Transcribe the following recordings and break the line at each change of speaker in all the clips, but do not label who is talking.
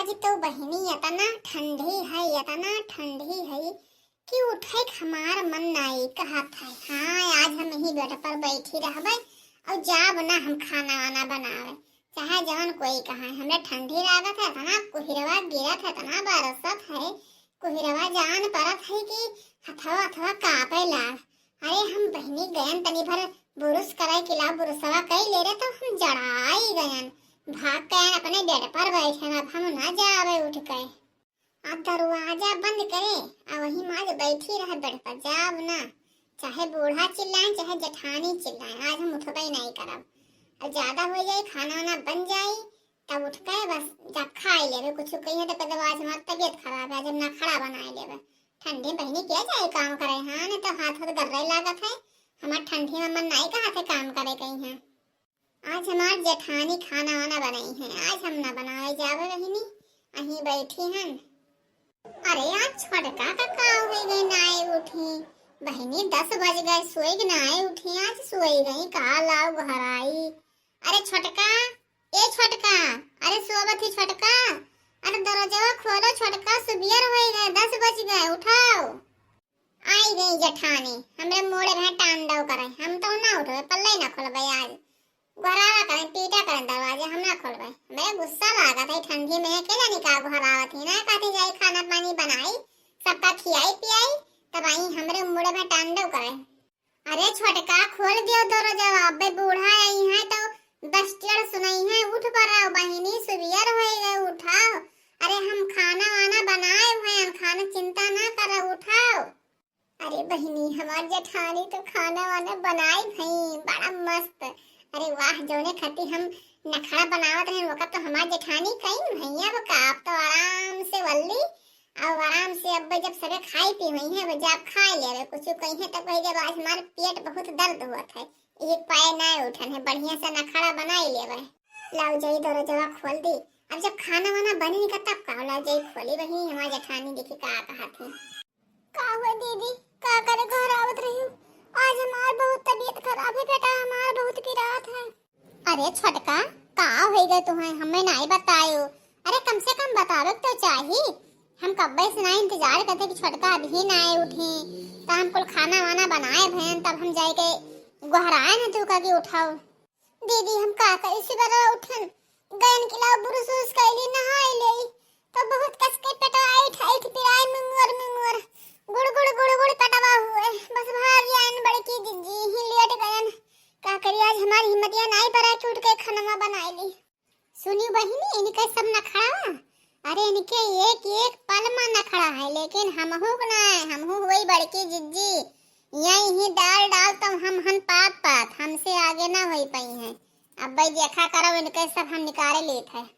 आज तो बहिनी इतना ठंडी है कि उठे हमार मन नहीं कहत है। हाँ, आज हम यही बेड पर बैठी रहबे और जाब ना हम खाना वाना बनावे, चाहे जवन कोई कहा। हमें ठंडी लागत है, इतना कुहिरवा गिरत है, इतना बरसत है, कुहिरवा जान परत है कि हथवा हथवा कांपे लाग। अरे हम बहिनी गयन तनी भर बुरुस करे किला बुरुसवा कई ले रहे तो हम जड़ाई गयन, भाग गए अपने बेड पर बैठे। अब हम ना जावे उठ के, अब दरवाजा बंद करे और वही माज बैठी रहे बेड पर, जाब ना। चाहे बूढ़ा चिल्लाए चाहे जेठानी चिल्लाए, आज हम उठबे नहीं करब। और ज्यादा हो जाए खाना वाना बन जाए तब उठ के बस जब खाई लेवे। कुछ कही तो कहते आज हमारी तबीयत खराब है, जब ना खड़ा बनाए लेवे। ठंडी बहनी क्या जाए काम करे। हाँ, नहीं तो हाथ हाथ गर्रे लागत है। हमारे ठंडी में मन नहीं कहा थे काम करे कहीं है। आज हमार जेठानी खाना वाना बनाई है, आज हम ना बनाए जावे बहिनी, अहीं बैठी हैं। अरे आज छोटका का हो गई नाए उठी बहिनी, 10 बज गए, सोई के नाए उठी, आज सोई गई का लाओ घर आई। अरे छोटका, ए छोटका, अरे सोवत ही छोटका, अरे दरवाजा खोलो छोटका, सुबियर हो गए, 10 बज गए, उठाओ। आई गई जेठानी, हमरे मोड़े में टांडव करे, हम तो ना उठे, पल्ले ना खोलबे आज। घरावा करें पीटा करें दरवाजे, हम ना खोलबे। मैं गुस्सा लागत है ठंडी में, केला निका घरावत ही ना काथे जाई खाना पानी बनाई, सबका खियाई पियाई, तब आई हमरे मुड़े में टांडव करे। अरे छोटका खोल दियो दरवाजा, अबे बूढ़ा आई है तो 10 टेढ़ सुनाई है, उठ पड़ाओ बहिनी, सुबियर हो गए, उठाओ। अरे हम खाना वाना बनाए हैं, खाना चिंता ना करो, उठाओ। अरे बहिनी हमार जेठानी तो खाना वाना बनाई भई, बड़ा मस्त। अरे वाह, जोने खाती हम नखड़ा बनावत रहे वक्त तो हमार जेठानी कहीं भैया वो का, आप तो आराम से वल्ली और आराम से अब जब सबे खाई पी हुई है, वो जब खा ले कुछ कहीं है तब कही जब आज हमारे पेट बहुत दर्द हुआ था, एक पाए ना उठन है, बढ़िया से नखड़ा बनाई लेवे। लाओ जाई दरवाजा खोल दी, अब जब खाना वाना बनी का तब का लाओ जाई खोली वही हमार जेठानी देखी का कहा थी। का हुआ दीदी, का करे घर आवत रही हूँ, आज हमार बहुत तबीयत खराब है बेटा, हमार बहुत पीड़ात है। अरे छोटका का हो गए तुम्हें, हमें नहीं बतायो। अरे कम से कम बतावे तो चाहिए, हम कब्बे से ना इंतजार करते कि छोटका अभी ना आए उठे, तो हम कुल खाना वाना बनाए भैन, तब हम जाए के गुहराए ना तू का कि उठाओ। दीदी हम का करे सुबह उठन गयन किला बुरुस उस कैली नहाई ले तो बहुत कस के पेटाई ठाई पिराई मुंगुर गुड़ गुड़ गुड़ गुड़ पटवा हुए, बस भाग आन बड़की जिज्जी ही लेट गयन। का करी आज हमारी हिम्मतियां नहीं पड़ा, टूट के खाना बनाई ली। सुनी बहिनी इनके सब न खड़ा, अरे इनके एक एक पल में न खड़ा है, लेकिन हमहू ना हमहू हुई बड़की जिज्जी, यही डाल डाल तो हम हन पात पात, हमसे आगे ना हो पाई हैं। अब भाई देखा करो इनके सब हम निकाले लेते हैं।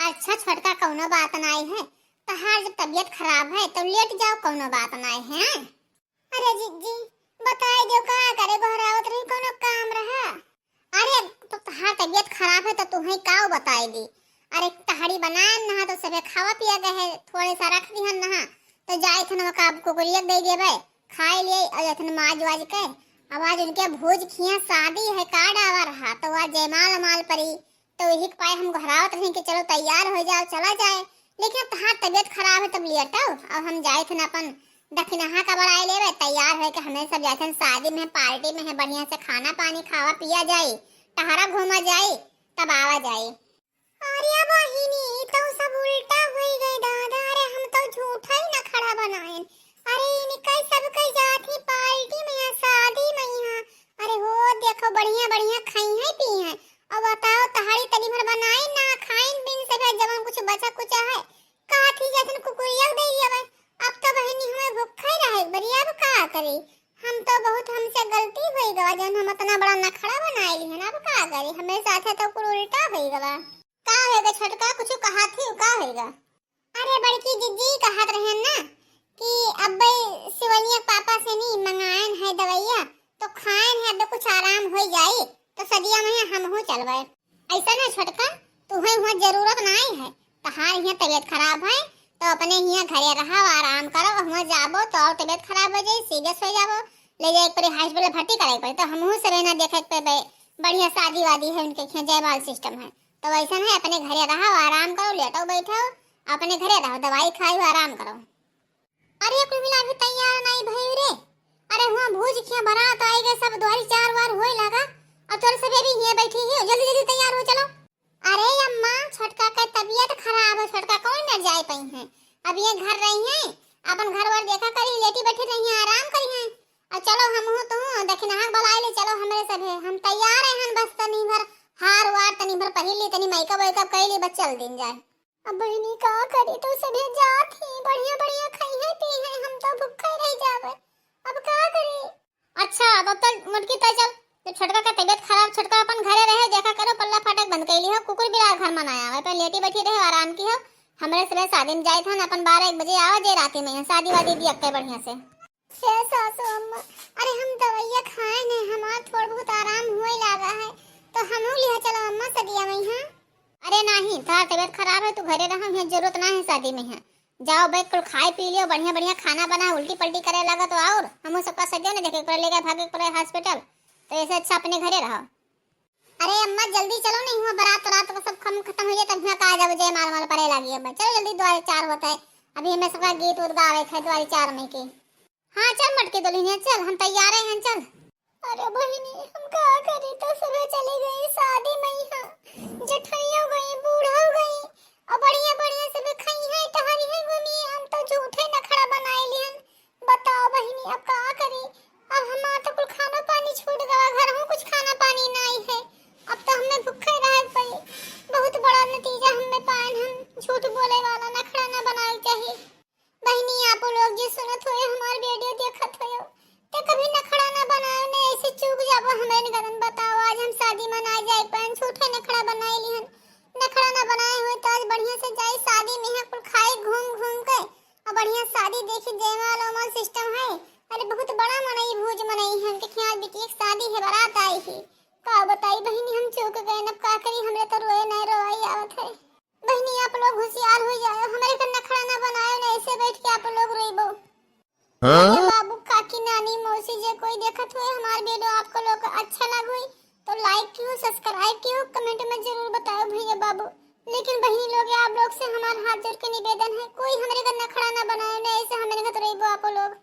अच्छा छोटका कौनो बात नहीं है, तहार जब तबीयत खराब है तो लेट जाओ, कौनो बात नहीं है। अरे जिज्जी बताए दो का करे घरावत रही, कोनो काम रहा। अरे तो तहार तबीयत खराब है तो तुम्हें का बताए दी। अरे तहाड़ी बनाए ना तो सबे खावा पिया गए, थोड़े सा रख दी ना तो जाए थे ना काब कुकुरिया दे देबे, खाए लिए और थे माज वाज के। अब आज उनके भोज खिया शादी है का डावा रहा, तो आज जयमाल माल परी, तो यही पाए हम घरावत रहे कि चलो तैयार हो जाओ चला जाए, लेकिन तहार तबीयत खराब है तब लेटाओ। अब हम जाए थे ना अपन दक्षिणा का बड़ाई लेवे, तैयार है कि हमें सब जाए थे शादी में पार्टी में है, बढ़िया से खाना पानी खावा पिया जाए, टहरा घूमा जाए, तब आवा जाए। अरे बहिनी तो सब उल्टा हो गए दादा, अरे हम तो झूठा ही ना खड़ा बनाए। अरे इनके सब कई जाती पार्टी में है, शादी में है। अरे हो देखो बढ़िया बढ़िया खाई है पी है, अब बताओ तहारी तनी भर बनाई ना खाइन बिन से जब कुछ बचा कुछ है का थी जैसे कुकुरिया दे दिया। अब तो बहनी हमें भूखा ही रहे बढ़िया, अब का करी, हम तो बहुत हमसे गलती हुई गवा, जब हम इतना बड़ा नखड़ा बनाई ली है ना, अब का करी, हमें साथे तो कुल उल्टा हुई गवा। का होगा छोटका कुछ कहा थी का होगा। अरे बड़की जिज्जी कहत रहे ना कि अब शिवलिया पापा से नहीं मंगाएन है दवाइया, तो खाएन है तो कुछ आराम हो जाए, तो सदिया में हम हो चलबे। ऐसा ना छोटका तुम्हें वहाँ जरूरत नहीं है, तहार यहाँ तबीयत खराब है तो अपने यहाँ घरे रहो आराम करो, वहाँ जाबो तो और तबीयत खराब हो जाए सीरियस हो जाबो, ले जाए पर हॉस्पिटल भर्ती कराई पड़े, तो हमहू सब ना देखे पे बढ़िया शादी वादी है उनके यहाँ जयमाल सिस्टम है, तो वैसा है अपने घरे रहो आराम करो, लेटो बैठो अपने घरे रहो, दवाई खाओ, आराम करो। अरे कुल मिला भी तैयार नहीं भई रे। अरे हुआ भूज के बारात आई गए, सब द्वारी 4 बार होए लगा। अब तोर सब अभी यहीं बैठी है, जल्दी जल्दी तैयार हो चलो। अरे अम्मा, छोटका का तबीयत खराब है, छोटका कौन न जाए पई है। अब ये घर रही हैं, अपन घर वर देखा करी, लेटी बैठी रही हैं, आराम करी हैं। और चलो हम हो तो दक्षिणा बुलाए ले, चलो हमरे सब है, हम तैयार हैं, बस तनी भर हार वार तनी भर पहिन ली, तनी मेकअप वेकअप कर ली, बस चल दिन जाए। अब बहनी का करी, तो सभी जात ही बढ़िया बढ़िया खाई है पी है, हम तो भूखे रह जावे, अब का करी। अच्छा तब मुटकी तय चल, तो छोटका का तबीयत खराब, छोटका अपन घरे रहे, देखा करो पल्ला फाटक बंद कर ली हो, कुकुर बिलार घर मनाया है, पे लेटी बैठी रहे, आराम की हो। हमरे सुबह शादी में जाए था, अपन 12-1 बजे आवा जे रात में शादी वादी दी अक्के बढ़िया से। सासू अम्मा, अरे हम दवाइयां खाए ने, हमार थोड़ा बहुत आराम होए लगा है, तो हम लिया चलो अम्मा सदिया में। हां अरे नहीं, तार तबीयत खराब है, तू घरे रहो, यहाँ जरूरत ना है शादी में है। जाओ बैठ कर खाए पी लियो, बढ़िया बढ़िया खाना बना, उल्टी पल्टी करे लगा तो और हम सबका सदिया ने देखे पर लेकर भागे पड़े हॉस्पिटल, तो ऐसे अच्छा अपने घरे रहो। अरे अम्मा जल्दी चलो, नहीं हुआ बारात रात सब कम खत्म हो जाए तब यहाँ का जब जय माल माल पड़े लगी है, चलो जल्दी द्वारे 4 होता है, अभी हमें सबका गीत उद गावे है द्वारे 4 में की। हाँ चल मटके दुल्हनिया चल, हम तैयार हैं चल। अरे बहिनी हम का करी, तो सुबह चली गई शादी में, यहाँ जेठैया गई, बूढ़ा गई, और बढ़िया बढ़िया सब खाई है, टहरी है, घूमी, हम तो झूठे नखरा बनाए लियन। बताओ बहिनी अब का करी, अब हमारा तो कुल खाना पानी छूट गया, घर में कुछ खाना पानी नहीं है, अब तो हमें भूखे रह पई। बहुत बड़ा नतीजा हमें पाए, हम झूठ बोले वाला नखरा ना बनाए चाहिए। बहनी आप लोग जो सुनत हो, हमार वीडियो देखत हो, ते कभी नखरा ना बनाओ ने, ऐसे चूक जाबो हमें गदन। बताओ आज हम शादी मनाए जाए पर झूठे नखरा बनाए लिहन, नखरा ना बनाए हुए तो आज बढ़िया से जाए शादी में, है कुल खाए घूम घूम के, और बढ़िया शादी देखे, जयमाल उमाल सिस्टम है। अरे बहुत बड़ा मनई भूज मनई है, देखिए आज बेटी एक शादी है, बारात आई थी, का बताई बहनी हम चूक गए, अब का करी, हमरे तो रोए नहीं रोई आवत है। बहनी आप लोग होशियार हो जाओ, हमारे घर नखरा ना बनाओ ना, ऐसे बैठ के आप लोग रोइबो। हाँ? बाबू काकी नानी मौसी जे कोई देखत हुए हमार वीडियो आपको लोग अच्छा लगा हुई तो लाइक कियो, सब्सक्राइब कियो, कमेंट में जरूर बताओ भैया बाबू। लेकिन बहनी लोग आप लोग से हमारा हाथ जोड़ के निवेदन है, कोई हमारे घर नखरा ना बनाए ना, ऐसे हमारे घर तो रोइबो आप लोग।